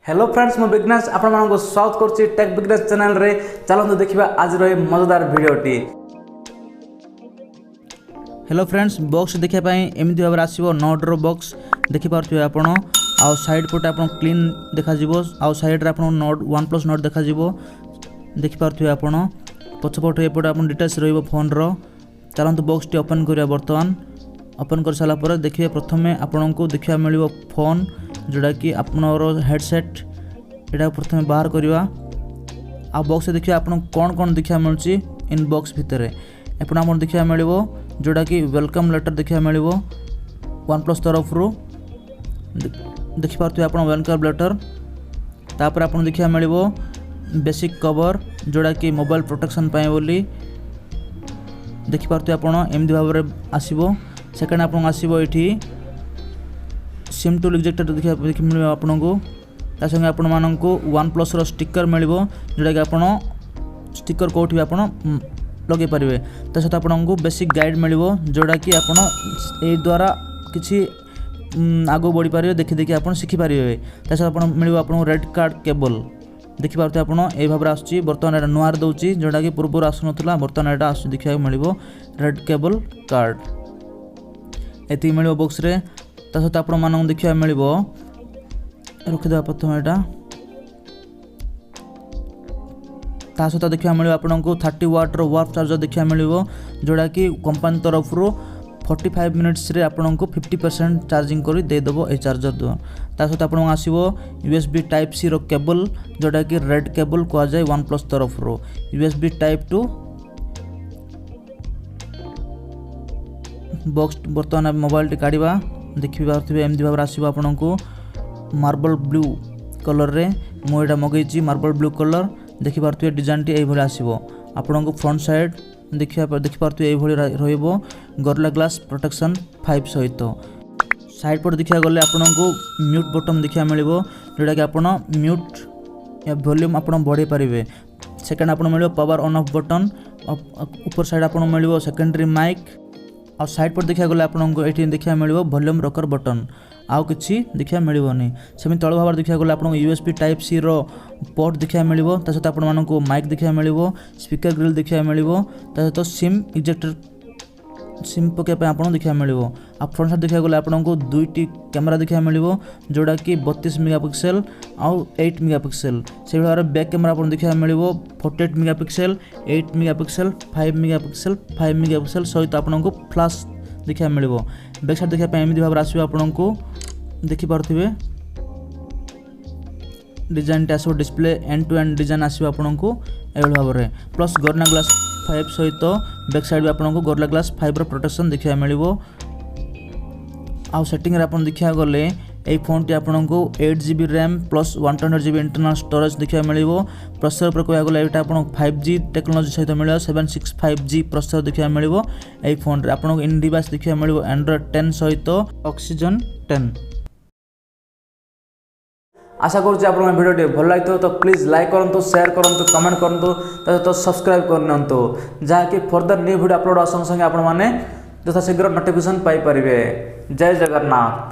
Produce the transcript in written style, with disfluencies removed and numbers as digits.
Hello friends मु बिघ्नेश आपण मानको स्वागत करछि टेक बिघ्नेश चैनल रे। चलନ୍ତୁ देखिबा आज रो मजेदार वीडियोटी। हेलो फ्रेंड्स बॉक्स देखिया पई एमिति भाबरे आसीबो नोट रो बॉक्स देखि पारथि आपण आ साइड पटे आपण क्लीन देखा जिवो आ साइड रे आपण नोट OnePlus नोट देखा जिवो देखि पारथि आपण पछपटे एपटे आपण डिटेल्स रहइबो फोन रो। चलନ୍ତୁ बॉक्स टी ओपन करिया। वर्तमान ओपन कर साला पर देखिए प्रथमे आपण को देखिया मिलिबो फोन जोड़ा कि आपनरो हेडसेट एटा प्रथमे बाहर करिवा। आ बॉक्स से देखिए आपण कोन कोन देखिया मिलची इन बॉक्स भितरे एपण आपण देखिया मिलिबो जोड़ा कि वेलकम लेटर देखिया मिलिबो OnePlus तरफ रु देखि पारथि आपण वेलकम लेटर। तापर आपण देखिया मिलिबो बेसिक कवर जोड़ा कि मोबाइल प्रोटेक्शन पाए बोली देखि पारथि आपण एमदी भाबरे आसीबो। सेकंड आपण आसीबो एठी सिम टूल इजेक्टर देखिया मिलिबो आपण को। ता संगे आपण मानन को OnePlus रो स्टिकर मिलिबो जोड़ा कि आपण स्टिकर कोठी आपण लगे परिबे। ता सहित आपण को बेसिक गाइड मिलिबो जोड़ा कि आपण ए द्वारा किछि आगो बढ़ी परिबे देखि देखि आपण सिखि परिबे। ता सहित आपण मिलिबो आपण रेड कार्ड केबल देखि पारथि आपण ए भाबरे आछि। वर्तमान एटा नोआर दउची जोड़ा कि पूर्व आसु नथला वर्तमान एटा आसु देखिया मिलिबो रेड केबल कार्ड एति मिलिबो बॉक्स रे। ता सहित आपण मानन देखिया मिलिबो रखि देबा प्रथम एटा। ता सहित देखिया मिलिबो आपण को 30 वाट रो वार्प चार्जर देखिया मिलिबो जोड़ा कि कंपनी तरफ रो 45 मिनिट्स रे आपण को 50% चार्जिंग करी दे देबो ए चार्जर दो। ता सहित आपण आसीबो USB टाइप सी रो केबल जोड़ा कि रेड केबल को जाय OnePlus तरफ रो USB टाइप टू बॉक्स। वर्तमान मोबाइल टी काढिबा देखि पारथिबे एमदी भाबरे आसीबो आपण को मार्बल ब्लू कलर रे मु एटा मगैछि मार्बल ब्लू कलर देखि पारथिबे डिजाइन टी एई भली आसीबो। आपण को फ्रंट साइड देखि पारथिबे एई भली रहइबो गोरिल्ला ग्लास प्रोटेक्शन 5 सहित। साइड पर देखिया गले आपण को म्यूट बटन देखिया मिलिबो जोड़ा कि आपण म्यूट या वॉल्यूम आपण बढ़े पारिबे। सेकंड आपण मिलिबो पावर ऑन ऑफ बटन ऊपर साइड आपण मिलिबो सेकेंडरी माइक और साइड पर देखिया गले आपण को एठी देखिया मिलिबो वॉल्यूम रॉकर बटन आउ किछि देखिया मिलिबोनी। सेमि तळ भाबर देखिया गले आपण USB टाइप सी रो पोर्ट देखिया मिलिबो। ता सहित आपण मानन को माइक देखिया मिलिबो स्पीकर ग्रिल देखिया मिलिबो। ता सहित सिम इजेक्टर सिम पके पे आपण देखिया मिलिबो। आ फ्रंट साइड देखिया गले आपण को दुईटी कैमरा देखिया मिलिबो जोड़ा कि 32 मेगापिक्सल आउ 8 मेगापिक्सल। से भाबरे बैक कैमरा आपण देखिया मिलिबो 48 मेगापिक्सल 8 मेगापिक्सल 5 मेगापिक्सल 5 मेगापिक्सल सहित आपण को फ्लैश देखिया मिलिबो। बैक साइड देखिया पे एमदी भाबरे आसीबो आपण को देखि पारथिबे डिजाइन टा सो display end to end design आसीबो आपण को एवल भाबरे प्लस गोरिल्ला ग्लास 5 सहित बैक साइड आपण को गोरिल्ला ग्लास 5 रो प्रोटेक्शन देखिया मिलिबो। आ सेटिंग रे आपण देखिया गले ए फोन टी आपण को 8GB RAM plus 128GB internal storage देखिया मिलिबो। प्रोसेसर पर कोया गले एटा आपण 5G टेक्नोलॉजी सहित मिलिबो 765G प्रोसेसर देखिया मिलिबो। ए फोन रे आपण को इन डिवाइस देखिया मिलिबो एंड्रॉइड 10 सहित ऑक्सीजन 10। आशा करूँ आप भिडियो भल लगी तो प्लीज लाइक करूँ शेयर करूँ कमेंट करूँ तो सब्सक्राइब करनी जहाँकि फर्दर न्यू वीडियो अपलोड संगे संगे आपण मैंने यथाशीघ्र नोटिफिकेशन पाई परिबे। जय जगन्नाथ।